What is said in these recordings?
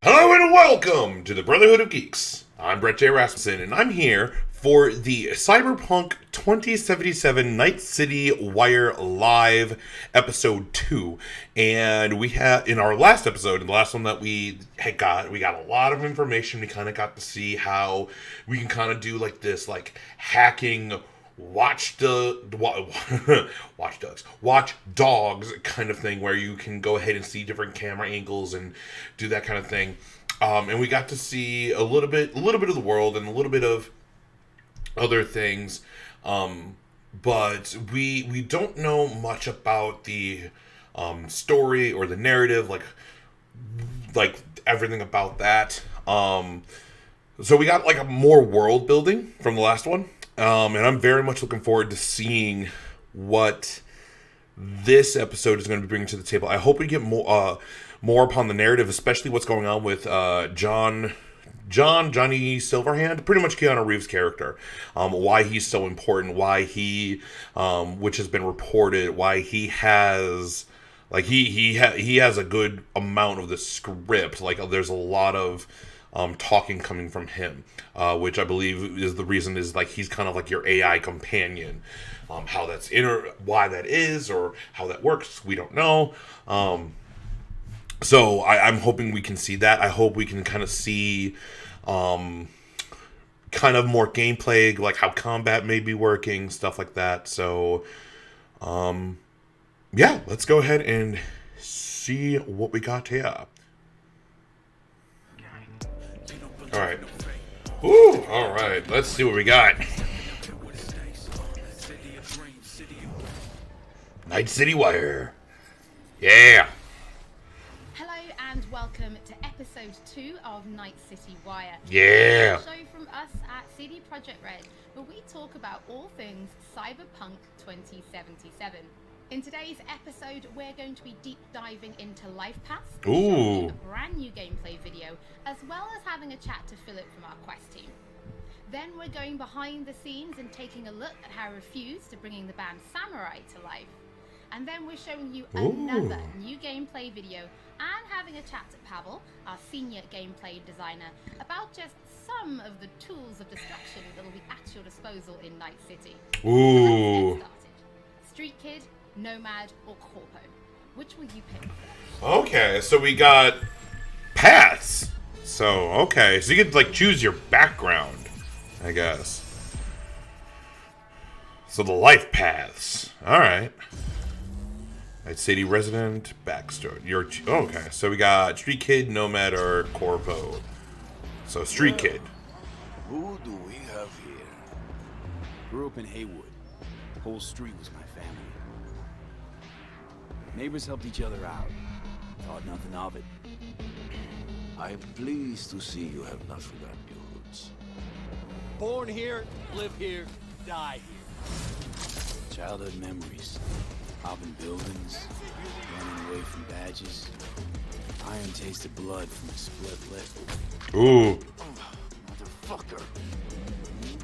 Hello and welcome to the Brotherhood of Geeks. I'm Brett J. Rasmussen, and I'm here for the Cyberpunk 2077 Night City Wire Live Episode 2. And we had, in our last episode, in the last one that we got a lot of information. We kind of got to see how we can kind of do like this, like, hacking watch dogs kind of thing, where you can go ahead and see different camera angles and do that kind of thing. And we got to see a little bit of the world and a little bit of other things. But we don't know much about the story or the narrative, like everything about that. So we got like a more world building from the last one. And I'm very much looking forward to seeing what this episode is going to be bringing to the table. I hope we get more upon the narrative, especially what's going on with Johnny Silverhand, pretty much Keanu Reeves' character. Why he's so important, why he, which has been reported, why he has, like, he has a good amount of the script. Like, there's a lot of talking coming from him, which I believe is the reason is like he's kind of like your AI companion. How that's why that is or how that works, we don't know. So I'm hoping we can see that. I hope we can kind of see kind of more gameplay, like how combat may be working, stuff like that. So yeah, let's go ahead and see what we got here. Alright. Ooh, alright. Let's see what we got. Night City Wire. Yeah. Hello and welcome to episode 2 of Night City Wire. Yeah. A show from us at CD Projekt Red, where we talk about all things Cyberpunk 2077. In today's episode, we're going to be deep diving into Life Paths, showing a brand new gameplay video, as well as having a chat to Philip from our quest team. Then we're going behind the scenes and taking a look at how Refused to bringing the band Samurai to life. And then we're showing you another new gameplay video and having a chat to Pavel, our senior gameplay designer, about just some of the tools of destruction that will be at your disposal in Night City. Ooh. So let's get started. Street Kid, Nomad, or Corpo? Which will you pick first? Okay, so we got paths. So, okay. So you could, like, choose your background, I guess. So the life paths. Alright. Night City resident, backstory. Okay, so we got Street Kid, Nomad, or Corpo. So, Street Kid. Who do we have here? Grew up in Haywood. Whole street was my family. Neighbors helped each other out. Thought nothing of it. I'm pleased to see you have not forgotten your roots. Born here, live here, die here. Childhood memories. Hopping buildings, running away from badges. Iron tasted blood from a split lip. Ooh. Motherfucker.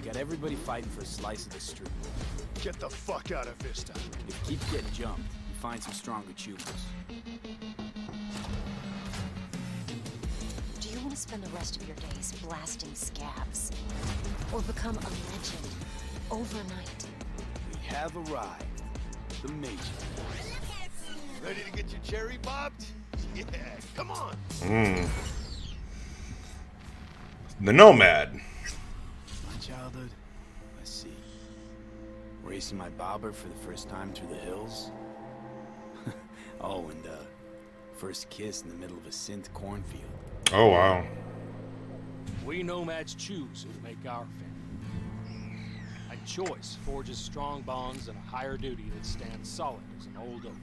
Got everybody fighting for a slice of the street. Get the fuck out of Vista. If you keep getting jumped, you find some stronger choosers. Do you want to spend the rest of your days blasting scabs? Or become a legend overnight? We have arrived. The Major. Ready to get your cherry popped? Yeah, come on. The Nomad. My childhood? Let's see. Racing my bobber for the first time through the hills. Oh, and first kiss in the middle of a synth cornfield. Oh, wow. We nomads choose who to make our family. And choice forges strong bonds and a higher duty that stands solid as an old oak.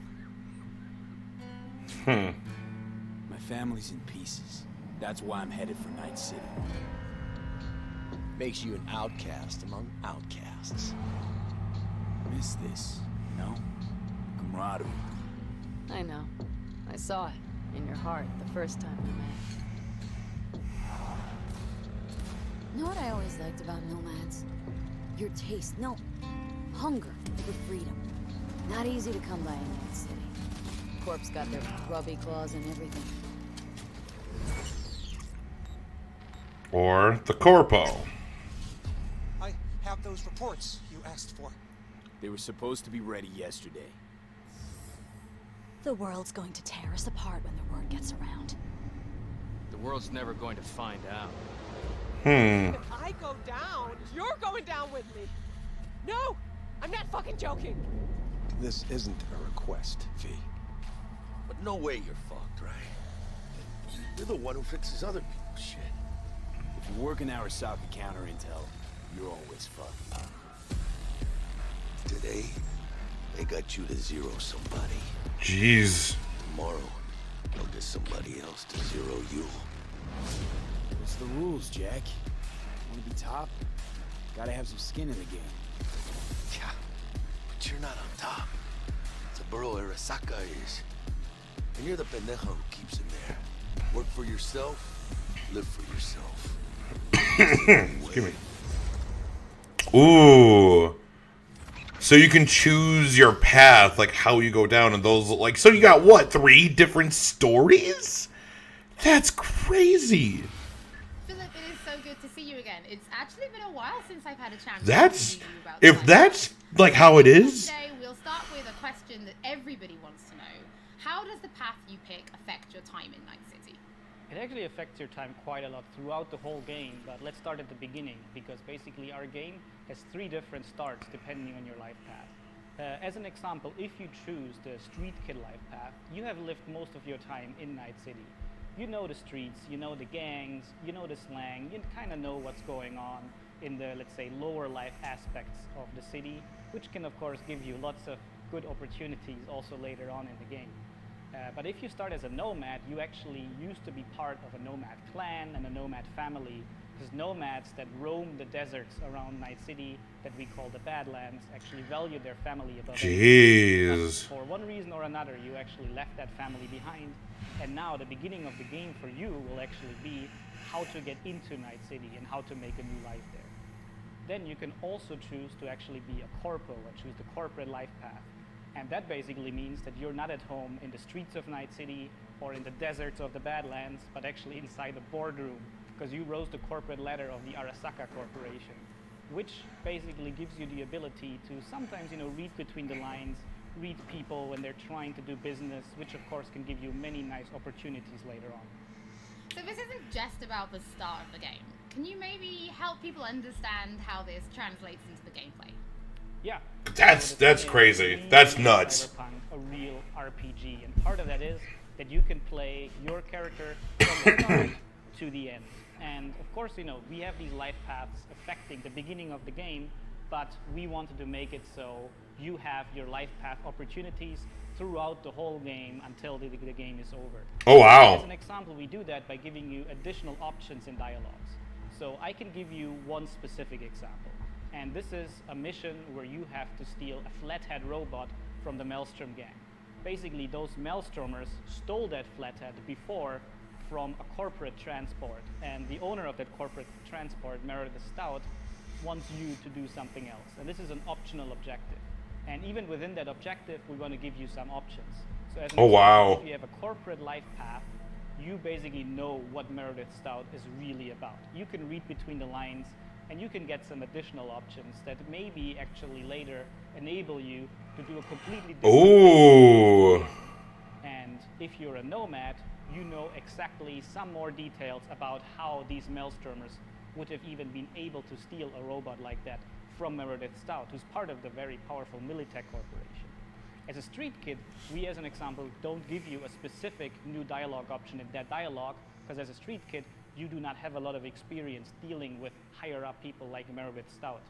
My family's in pieces. That's why I'm headed for Night City. Makes you an outcast among outcasts. Miss this, no? Camaraderie. I know. I saw it in your heart the first time we met. Know what I always liked about nomads? Your taste, no, hunger for freedom. Not easy to come by in Night City. Corp's got their grubby claws and everything. Or the Corpo. I have those reports you asked for. They were supposed to be ready yesterday. The world's going to tear us apart when the word gets around. The world's never going to find out. If I go down, you're going down with me. No, I'm not fucking joking. This isn't a request, V. But no way you're fucked, right? You're the one who fixes other people's shit. If you work in Arasaka counter intel, you're always fucked. Today, they got you to zero somebody. Jeez. Tomorrow, they'll get somebody else to zero you. What's the rules, Jack? Want to be top? Gotta have some skin in the game. Yeah, but you're not on top. It's a borough Arasaka is. And you're the pendejo who keeps him there. Work for yourself, live for yourself. Excuse me. Ooh. So you can choose your path, like how you go down, and those, like, so you got what, 3 different stories? That's crazy. Philip, it is so good to see you again. It's actually been a while since I've had a chance That's, to talk to you about if that's like how it is. Today we'll start with a question that everybody wants to know. How does the path you pick affect your time in Night City? It actually affects your time quite a lot throughout the whole game, but let's start at the beginning, because basically our game has 3 different starts depending on your life path. As an example, if you choose the Street Kid life path, you have lived most of your time in Night City. You know the streets, you know the gangs, you know the slang, you kind of know what's going on in the, let's say, lower life aspects of the city, which can of course give you lots of good opportunities also later on in the game. But if you start as a nomad, you actually used to be part of a nomad clan and a nomad family. Because nomads that roam the deserts around Night City, that we call the Badlands, actually value their family above everything. For one reason or another, you actually left that family behind. And now the beginning of the game for you will actually be how to get into Night City and how to make a new life there. Then you can also choose to actually be a corpo or choose the corporate life path. And that basically means that you're not at home in the streets of Night City or in the deserts of the Badlands, but actually inside the boardroom, because you rose the corporate ladder of the Arasaka Corporation, which basically gives you the ability to sometimes, read between the lines, read people when they're trying to do business, which of course can give you many nice opportunities later on. So this isn't just about the start of the game. Can you maybe help people understand how this translates into the gameplay? Yeah. That's crazy. That's nuts. Cyberpunk, a real RPG, and part of that is that you can play your character from the start to the end. And of course, we have these life paths affecting the beginning of the game, but we wanted to make it so you have your life path opportunities throughout the whole game until the game is over. Oh, wow. As an example, we do that by giving you additional options in dialogues. So I can give you one specific example. And this is a mission where you have to steal a flathead robot from the Maelstrom gang. Basically, those Maelstromers stole that flathead before from a corporate transport, and the owner of that corporate transport, Meredith Stout, wants you to do something else. And this is an optional objective. And even within that objective, we want to give you some options. So as an example, if you have a corporate life path, you basically know what Meredith Stout is really about. You can read between the lines, and you can get some additional options that maybe actually later enable you to do a completely different thing. And if you're a nomad, you know exactly some more details about how these Maelstromers would have even been able to steal a robot like that from Meredith Stout, who's part of the very powerful Militech Corporation. As a street kid, we, as an example, don't give you a specific new dialogue option in that dialogue, because as a street kid, you do not have a lot of experience dealing with higher up people like Meredith Stout.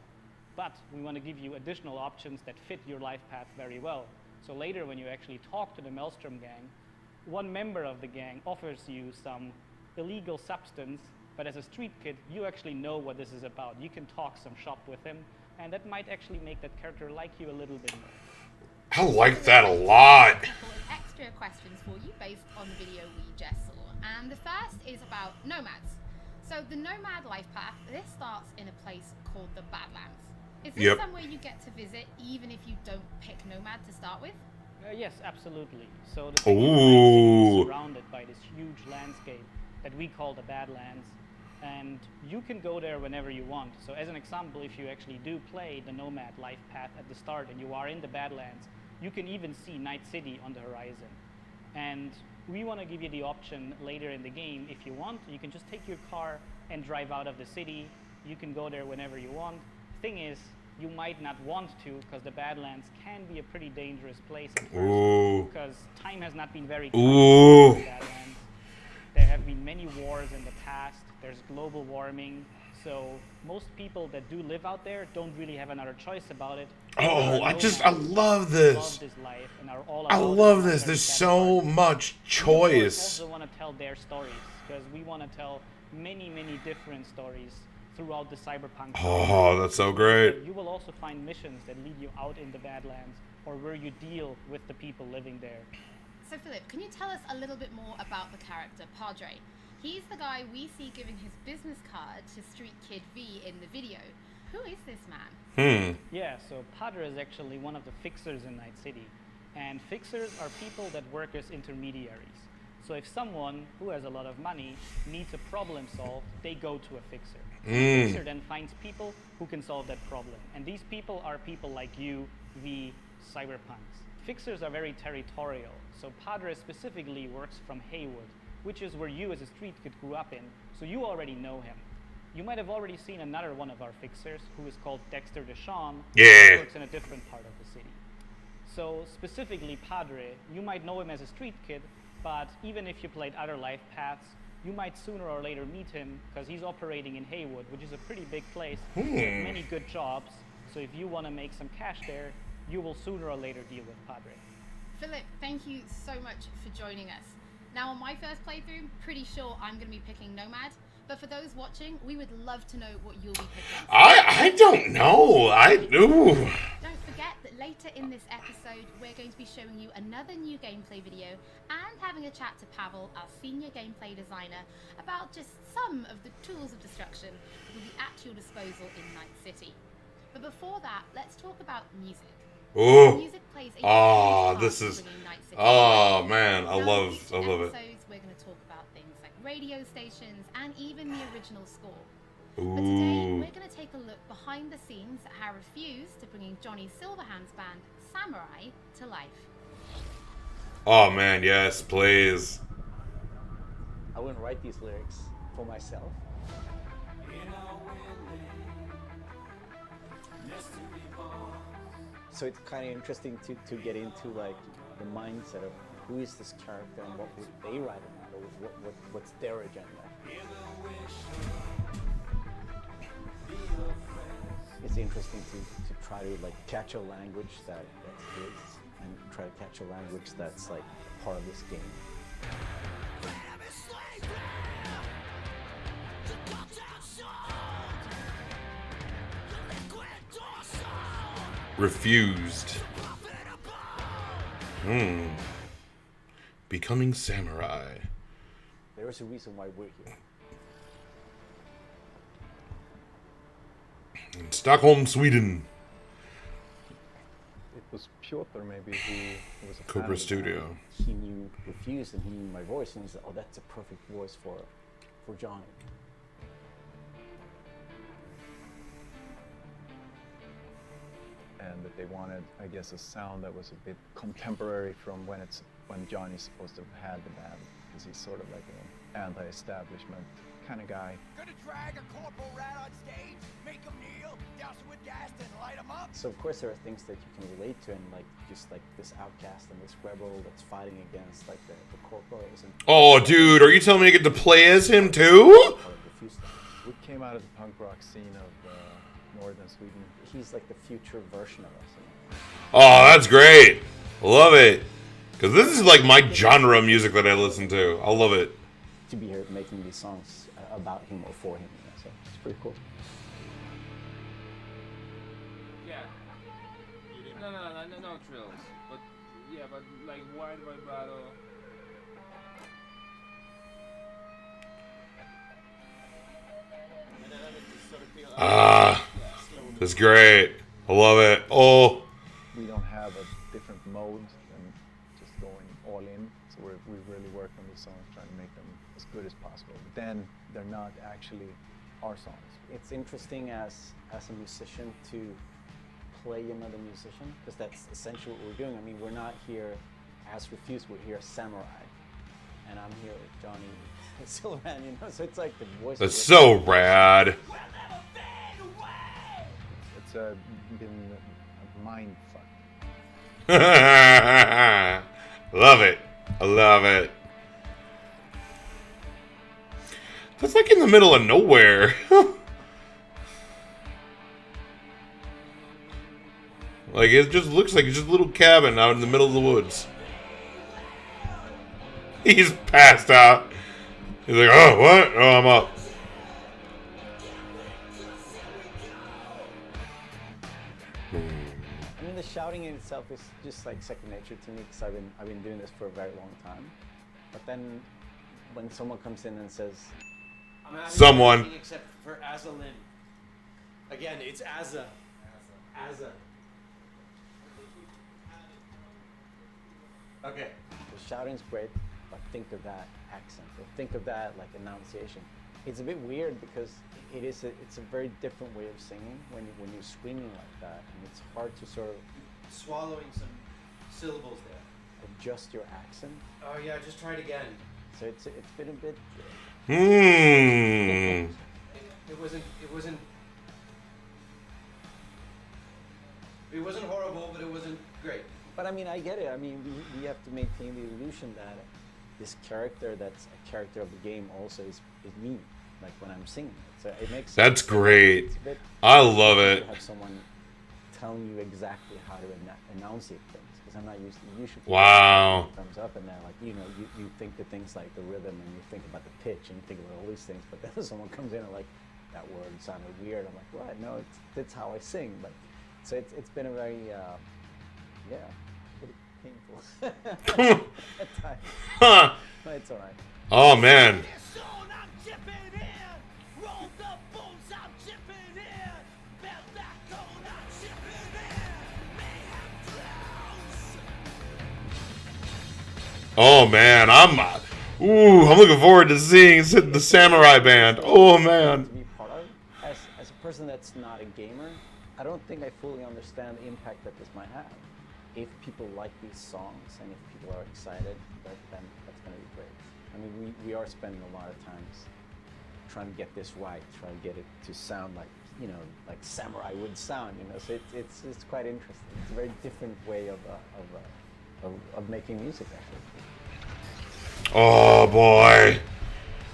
But we want to give you additional options that fit your life path very well. So later, when you actually talk to the Maelstrom gang, one member of the gang offers you some illegal substance, but as a street kid, you actually know what this is about. You can talk some shop with him, and that might actually make that character like you a little bit more. I like that a lot. Extra questions for you based on the video we just saw. And the first is about nomads. So the nomad life path, this starts in a place called the Badlands. Is this somewhere you get to visit even if you don't pick nomad to start with? Yes, absolutely. So the city is surrounded by this huge landscape that we call the Badlands. and you can go there whenever you want. So as an example, if you actually do play the Nomad life path at the start and you are in the Badlands, you can even see Night City on the horizon. And we want to give you the option later in the game, if you want, you can just take your car and drive out of the city. You can go there whenever you want. Thing is, you might not want to, because the Badlands can be a pretty dangerous place at first, because time has not been very kind in the Badlands. There have been many wars in the past. There's global warming. So most people that do live out there don't really have another choice about it. Oh, I love this. I love this. There's so much choice. We also want to tell their stories, because we want to tell many, many different stories throughout the Cyberpunk. Oh, that's so great. You will also find missions that lead you out in the Badlands, or where you deal with the people living there. So Philip, can you tell us a little bit more about the character Padre? He's the guy we see giving his business card to Street Kid V in the video. Who is this man? Yeah, so Padre is actually one of the fixers in Night City. And fixers are people that work as intermediaries. So if someone who has a lot of money needs a problem solved, they go to a fixer. The fixer then finds people who can solve that problem. And these people are people like you, the cyberpunks. Fixers are very territorial. So Padre specifically works from Haywood, which is where you as a street kid grew up in. So you already know him. You might have already seen another one of our fixers, who is called Dexter Deschamps, who works in a different part of the city. So specifically Padre, you might know him as a street kid, but even if you played other life paths, you might sooner or later meet him, because he's operating in Haywood, which is a pretty big place with many good jobs. So if you want to make some cash there, you will sooner or later deal with Padre. Philip, thank you so much for joining us. Now on my first playthrough, pretty sure I'm going to be picking Nomad, but for those watching, we would love to know what you'll be picking. I don't know. Don't forget that later in this episode, we're going to be showing you another new gameplay video and having a chat to Pavel, our senior gameplay designer, about just some of the tools of destruction that will be at your disposal in Night City. But before that, let's talk about music. Music plays a huge part in bringing Night City. Oh man, I love it. Episodes, we're going to talk about things like radio stations and even the original score. But today, we're going to take a look behind the scenes at how Refuse to bringing Johnny Silverhand's band Samurai to life. Oh man, yes, please. I wouldn't write these lyrics for myself. So it's kind of interesting to get into like the mindset of who is this character and what would they write about, or what's their agenda. It's interesting to try to like catch a language that's his, and try to catch a language that's like part of this game. Refused. Becoming samurai. There is a reason why we're here. In Stockholm, Sweden. It was Piotr maybe who was a Cobra Studio. He knew Refused and he knew my voice, and he said, "Oh, that's a perfect voice for Johnny." And that they wanted, I guess, a sound that was a bit contemporary from when Johnny's supposed to have had the band, because he's sort of like an anti-establishment kind of guy. Gonna drag a corporal rat on stage, make him kneel, douse him with gas, then light him up. So of course there are things that you can relate to, and like just like this outcast and this rebel that's fighting against like the corporals. And oh, dude, are you telling me I get to play as him too? We came out of the punk rock scene of northern Sweden. He's like the future version of us. Oh, that's great. Love it. Because this is like my genre of music that I listen to. I love it. To be here making these songs about him or for him, so it's pretty cool. Yeah. No trills. But yeah, but like wide vibrato. It's great. I love it. Oh. We don't have a different mode than just going all in. So we really work on these songs, trying to make them as good as possible. But then they're not actually our songs. It's interesting as a musician to play another musician, because that's essentially what we're doing. I mean, we're not here as Refused, we're here as Samurai, and I'm here with Johnny Silverhand, you know, so it's like the voice. That's so rad. It's been a mind fuck. Love it. I love it. That's like in the middle of nowhere. Like, it just looks like it's just a little cabin out in the middle of the woods. He's passed out. He's like, oh, what? Oh, I'm up. I mean, the shouting in itself is just like second nature to me, because I've been doing this for a very long time. But then when someone comes in and says, someone, except for Azalin. Again, it's Azza. Azza. Okay. The shouting's great, but think of that accent, or think of that like enunciation. It's a bit weird because it's a very different way of singing when you're screaming like that, and it's hard to sort of Swallowing some syllables there. adjust your accent. Oh yeah, just try it again. So it's been a bit. It wasn't horrible, but it wasn't great. But I mean, I get it. I mean, we have to maintain the illusion that this character that's a character of the game also is me, like when I'm singing. So it makes that's sense. great. It's a bit I love it. to have someone telling you exactly how to enunciate things, because I'm not used to usually. Wow. Thumbs up, and then like you think of things like the rhythm, and you think about the pitch, and you think about all these things. But then someone comes in and like, that word sounded weird. I'm like, what? No, that's how I sing. But so it's been a very pretty painful at times. Huh. But it's all right. Oh man. Oh man, I'm looking forward to seeing the Samurai Band. Oh man. To be part of, as a person that's not a gamer, I don't think I fully understand the impact that this might have. If people like these songs and if people are excited, then that's going to be great. I mean, we are spending a lot of times trying to get this right, trying to get it to sound like, like Samurai would sound, So it's quite interesting. It's a very different way of making music, actually. Oh boy.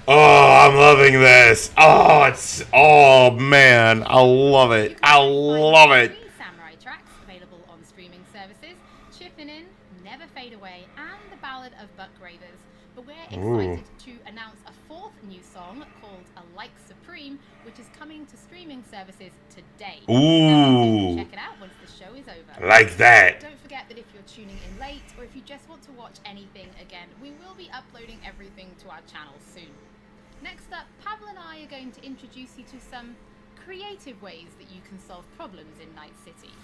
Oh, I'm loving this. Oh man, I love it. I love it. Samurai tracks available on streaming services, Chipping In, Never Fade Away, and the Ballad of Buck Ravers. But we're excited to announce a fourth new song called A Like Supreme, which is coming to streaming services today. Ooh. So check it out once the show is over. Like that. Don't forget that if you're tuning in late, or if you just want to watch anything again, we will be uploading everything to our channel soon. Next up, Pavel and I are going to introduce you to some creative ways that you can solve problems in Night City.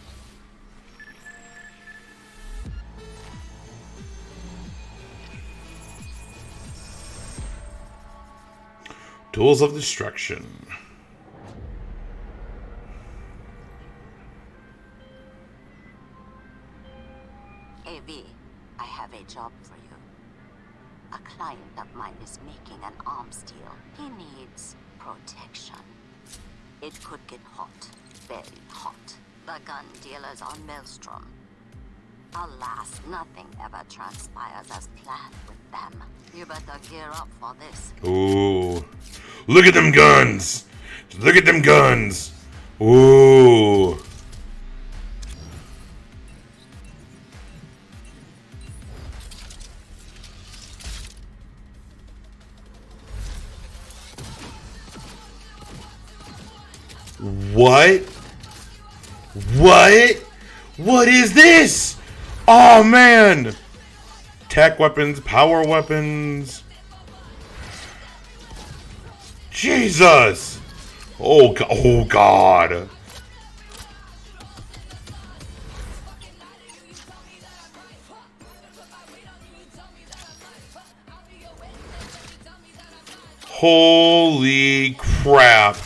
Tools of Destruction. AV, I have a job for you. A client of mine is making an arms deal. He needs protection. It could get hot, very hot. The gun dealers are Maelstrom. Alas, nothing ever transpires as planned with them. You better gear up for this. Ooh. Look at them guns. Look at them guns. Ooh. What? What? What is this? Oh man! Tech weapons, power weapons. Jesus! Oh God. Holy crap.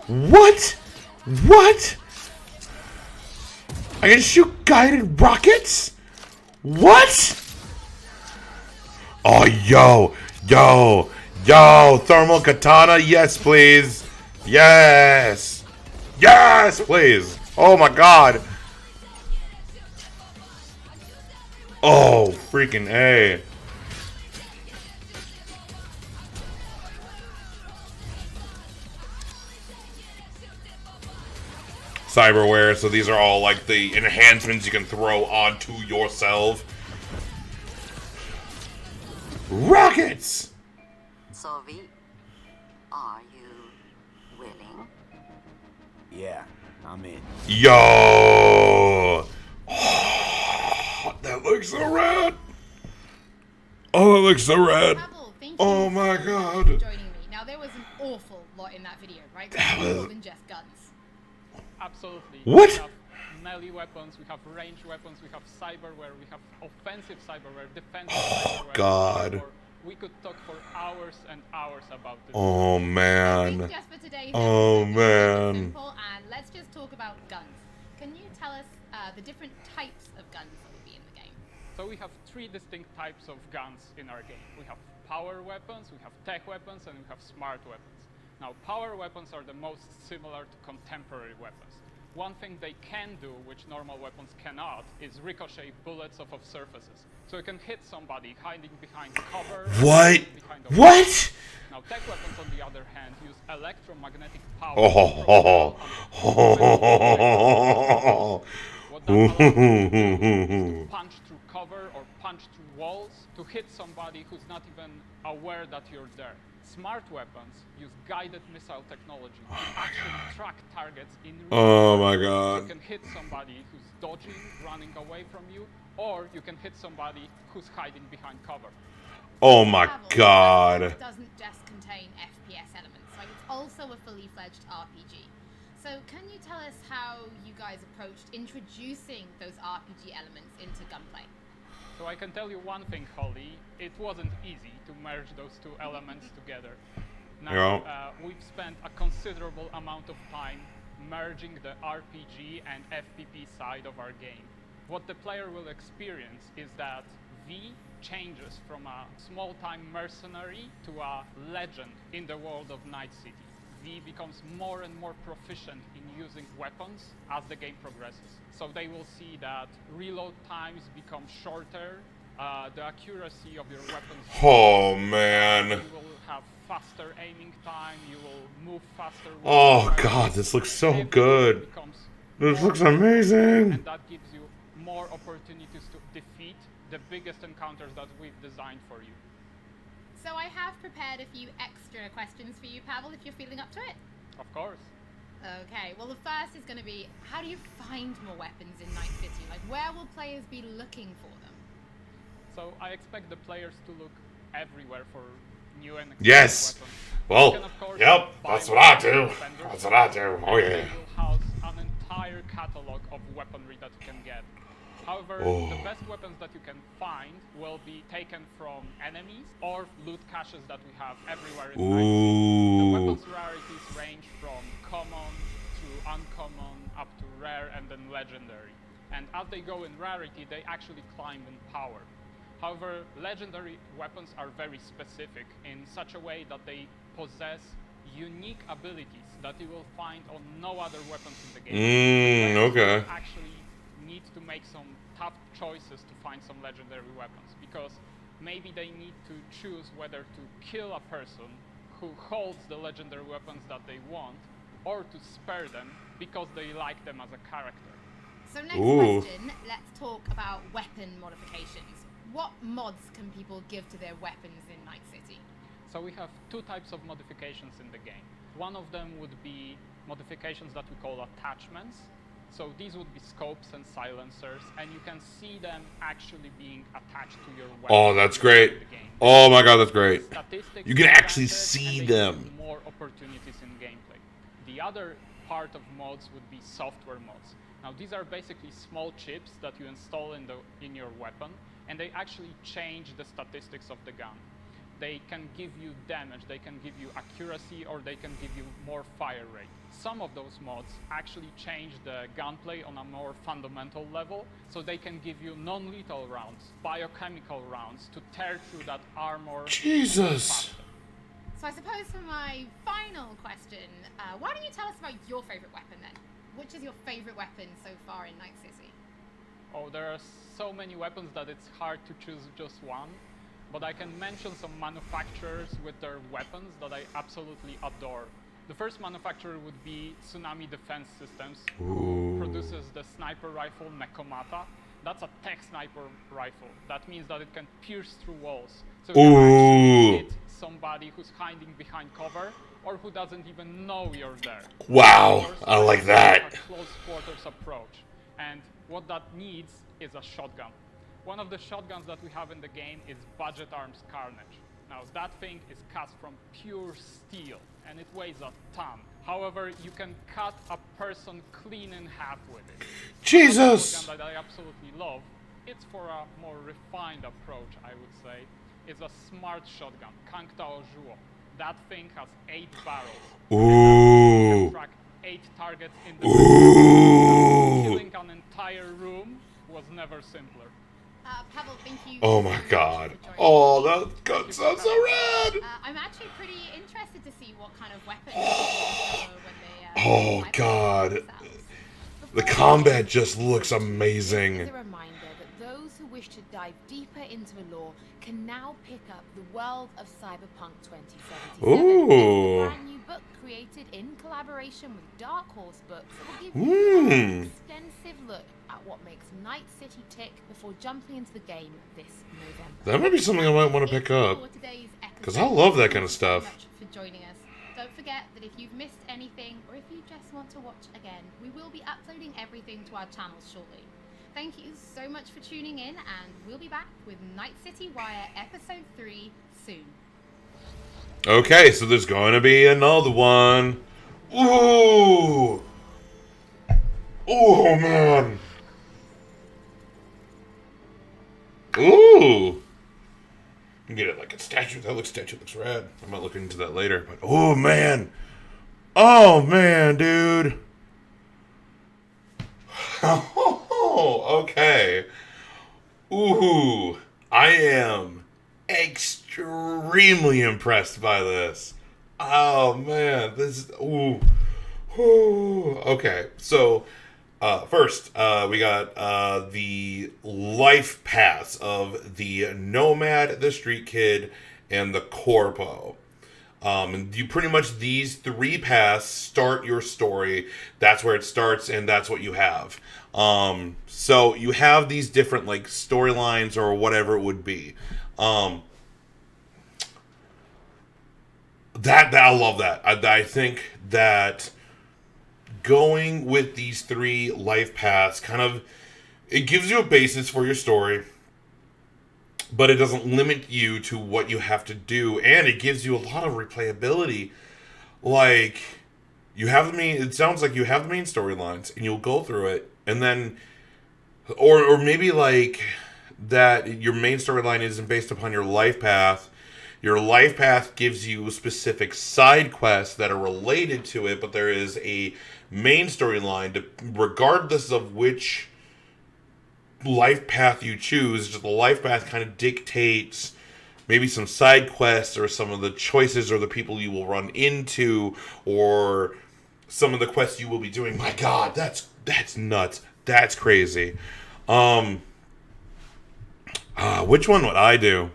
What? What? I can shoot guided rockets? What? Oh, yo, thermal katana, yes, please. Yes, please. Oh my god. Oh, freaking A. Cyberware, so these are all like the enhancements you can throw onto yourself. Rockets! So, V, are you willing? Yeah, I'm in. Yo! Oh, that looks so rad! Oh, that looks so rad! Oh my god! Joining me. Now, there was an awful lot in that video, right? More than just guns. Absolutely. What? We have melee weapons, we have ranged weapons, we have cyberware, we have offensive cyberware, defensive cyberware. God. Armor. We could talk for hours and hours about this. Oh man. Just for today's Oh episode, man. simple, and let's just talk about guns. Can you tell us the different types of guns that will be in the game? So we have three distinct types of guns in our game. We have power weapons, we have tech weapons, and we have smart weapons. Now, power weapons are the most similar to contemporary weapons. One thing they can do, which normal weapons cannot, is ricochet bullets off of surfaces. So you can hit somebody hiding behind cover. What? Behind What? Now, tech weapons, on the other hand, use electromagnetic power. What that allows you to do is to punch through cover or punch through walls to hit somebody who's not even aware that you're there. Smart weapons use guided missile technology to actually track targets in real time. Oh my god. You can hit somebody who's dodging, running away from you, or you can hit somebody who's hiding behind cover. Oh my god. It doesn't just contain FPS elements, right? It's also a fully fledged RPG. So can you tell us how you guys approached introducing those RPG elements into gunplay? So I can tell you one thing, Holly, it wasn't easy to merge those two elements together. Now, we've spent a considerable amount of time merging the RPG and FPP side of our game. What the player will experience is that V changes from a small-time mercenary to a legend in the world of Night City. V becomes more and more proficient in using weapons as the game progresses. So they will see that reload times become shorter, the accuracy of your weapons. Oh man. You will have faster aiming time, you will move faster. Oh god, this looks so good. This looks amazing. And that gives you more opportunities to defeat the biggest encounters that we've designed for you. So I have prepared a few extra questions for you, Pavel, if you're feeling up to it. Of course. Okay, well the first is going to be, how do you find more weapons in Night City? Like, where will players be looking for them? So I expect the players to look everywhere for new and yes. weapons. Well, can, of course, yep, that's what I do. That's what I do. Oh yeah. They will house an entire catalog of weaponry that you can get. However, the best weapons that you can find will be taken from enemies or loot caches that we have everywhere in the The weapons rarities range from common to uncommon up to rare and then legendary. And as they go in rarity, they actually climb in power. However, legendary weapons are very specific in such a way that they possess unique abilities that you will find on no other weapons in the game. Okay. Actually need to make some tough choices to find some legendary weapons, because maybe they need to choose whether to kill a person who holds the legendary weapons that they want, or to spare them because they like them as a character. So next question, let's talk about weapon modifications. What mods can people give to their weapons in Night City? So we have two types of modifications in the game. One of them would be modifications that we call attachments. So these would be scopes and silencers, and you can see them actually being attached to your weapon. Oh, that's great. Oh my god, that's great. You can actually see them. More opportunities in gameplay. The other part of mods would be software mods. Now these are basically small chips that you install in your weapon, and they actually change the statistics of the gun. They can give you damage, they can give you accuracy, or they can give you more fire rate. Some of those mods actually change the gunplay on a more fundamental level, so they can give you non-lethal rounds, biochemical rounds, to tear through that armor. Jesus! So I suppose for my final question, why don't you tell us about your favorite weapon then? Which is your favorite weapon so far in Night City? Oh, there are so many weapons that it's hard to choose just one. But I can mention some manufacturers with their weapons that I absolutely adore. The first manufacturer would be Tsunami Defense Systems, who produces the sniper rifle Nekomata. That's a tech sniper rifle. That means that it can pierce through walls. So it can actually hit somebody who's hiding behind cover or who doesn't even know you're there. Wow, I like that. A close quarters approach. And what that needs is a shotgun. One of the shotguns that we have in the game is Budget Arms Carnage. Now that thing is cast from pure steel and it weighs a ton. However, you can cut a person clean in half with it. Jesus! A shotgun that I absolutely love, it's for a more refined approach, I would say, is a smart shotgun, Kangtao Zhuo. That thing has 8 barrels. Ooh. You can track 8 targets in the room. Killing an entire room was never simpler. Pavel, thank you. Oh my god. Oh, that gun sounds so rad! I'm actually pretty interested to see what kind of weapons when they Oh god. The combat just looks amazing. As a reminder that those who wish to dive deeper into the lore can now pick up The World of Cyberpunk 2077. Ooh. A brand new book created in collaboration with Dark Horse Books that will give you an extensive look at what makes Night City tick before jumping into the game this November. That might be something I might want to pick up. Because I love that kind of stuff. Thank you so much for joining us. Don't forget that if you've missed anything or if you just want to watch again, we will be uploading everything to our channels shortly. Thank you so much for tuning in, and we'll be back with Night City Wire Episode 3 soon. Okay, so there's going to be another one. Ooh! Oh, man! Ooh! You get it like a statue. That statue looks rad. I might look into that later. But oh, man! Oh, man, dude! Oh, okay. Ooh, I am extremely impressed by this. Oh man, this is ooh. Okay, so first we got the life paths of the Nomad, the Street Kid, and the Corpo. And you pretty much, these 3 paths start your story. That's where it starts, and that's what you have. So you have these different like storylines or whatever it would be. That I love that. I think that going with these 3 life paths kind of, it gives you a basis for your story, but it doesn't limit you to what you have to do, and it gives you a lot of replayability. Like, you have the main, it sounds like you have the main storylines, and you'll go through it, and then, or maybe like that your main storyline isn't based upon your life path. Your life path gives you specific side quests that are related to it, but there is a main storyline, regardless of which life path you choose. Just the life path kind of dictates maybe some side quests or some of the choices or the people you will run into or some of the quests you will be doing. My god, that's nuts. That's crazy. Which one would I do?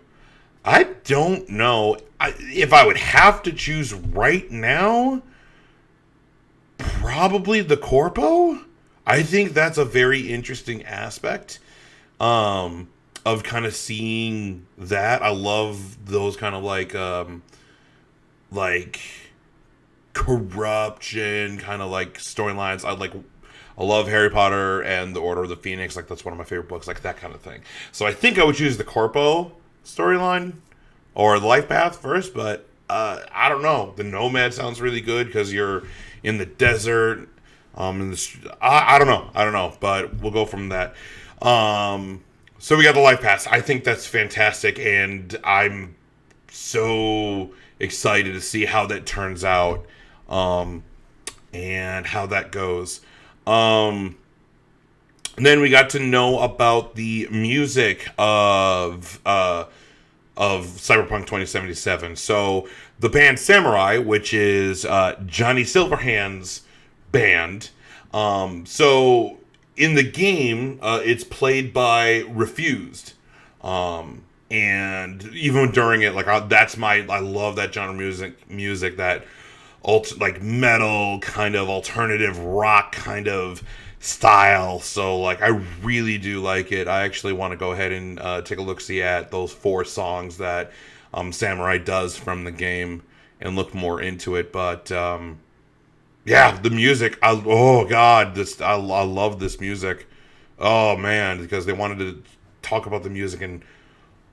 I don't know. If I would have to choose right now, probably the Corpo. I think that's a very interesting aspect of kind of seeing that. I love those kind of like corruption kind of like storylines. I love Harry Potter and the Order of the Phoenix. Like, that's one of my favorite books, like that kind of thing. So I think I would choose the Corpo storyline or the life path first, but I don't know. The Nomad sounds really good because you're in the desert. I don't know, but we'll go from that. So we got the Life Pass. I think that's fantastic, and I'm so excited to see how that turns out, and how that goes. And then we got to know about the music of Cyberpunk 2077. So the band Samurai, which is Johnny Silverhand's band. So in the game, it's played by Refused. And even during it, like I love that genre music that like metal kind of alternative rock kind of style. So like I really do like it. I actually want to go ahead and take a look-see at those 4 songs that Samurai does from the game and look more into it. But yeah, the music, I love this music. Oh man, because they wanted to talk about the music, and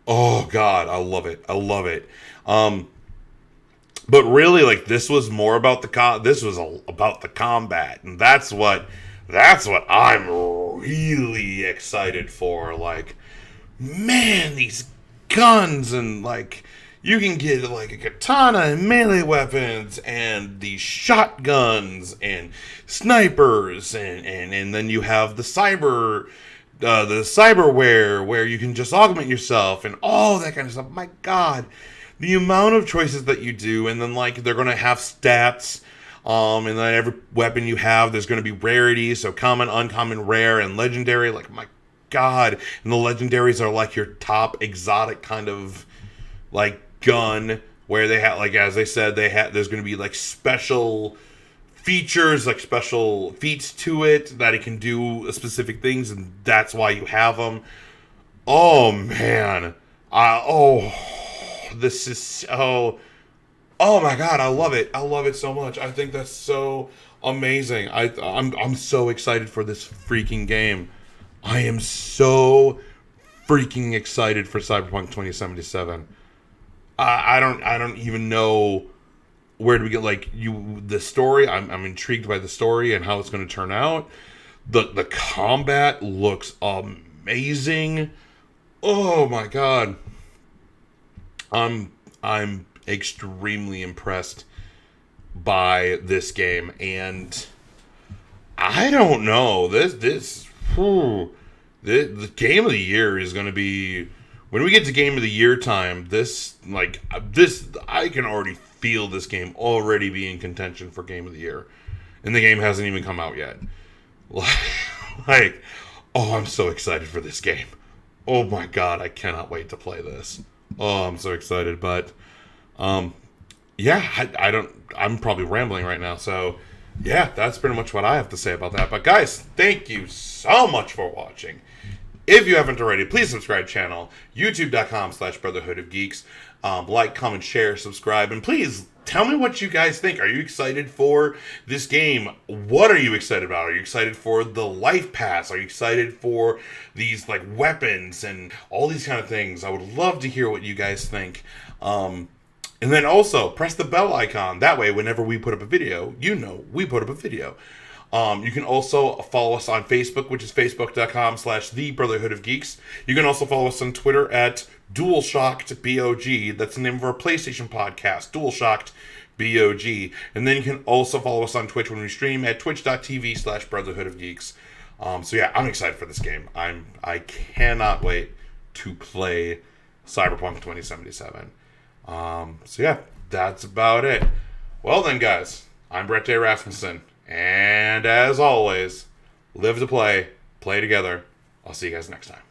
oh god, I love it. But really, like, this was more about about the combat, and that's what I'm really excited for. Like, man, these guns, and like, you can get like a katana and melee weapons, and these shotguns and snipers, and then you have the cyberware where you can just augment yourself and all that kind of stuff. My god, the amount of choices that you do, and then like they're gonna have stats, and then every weapon you have, there's gonna be rarities, so common, uncommon, rare, and legendary. Like, my god, and the legendaries are like your top exotic kind of like gun, where they have, like, as they said, there's gonna be like special features, like special feats to it that it can do specific things, and that's why you have them. Oh man, this is so. Oh my god, I love it so much. I think that's so amazing. I'm so excited for this freaking game. I am so freaking excited for Cyberpunk 2077. I don't even know where to begin. Like, the story, I'm intrigued by the story and how it's going to turn out. The combat looks amazing. Oh my god. I'm extremely impressed by this game, and I don't know, the game of the year is going to be, when we get to game of the year time, I can already feel this game already be in contention for game of the year, and the game hasn't even come out yet. Like, oh, I'm so excited for this game. Oh my god, I cannot wait to play this. Oh, I'm so excited. But yeah, I'm probably rambling right now, so yeah, that's pretty much what I have to say about that. But guys, thank you so much for watching. If you haven't already, please subscribe channel, youtube.com/Brotherhood of Geeks. Like, comment, share, subscribe, and please tell me what you guys think. Are you excited for this game? What are you excited about? Are you excited for the Life Pass? Are you excited for these like weapons and all these kind of things? I would love to hear what you guys think. And then also press the bell icon. That way, whenever we put up a video, you know we put up a video. You can also follow us on Facebook, which is facebook.com/The Brotherhood of Geeks. You can also follow us on Twitter at DualShocked.BOG. That's the name of our PlayStation podcast, DualShocked.BOG. And then you can also follow us on Twitch when we stream at twitch.tv/Brotherhood of Geeks. So yeah, I'm excited for this game. I cannot wait to play Cyberpunk 2077. So yeah, that's about it. Well then, guys, I'm Brett J. Rasmussen. And as always, live to play together. I'll see you guys next time.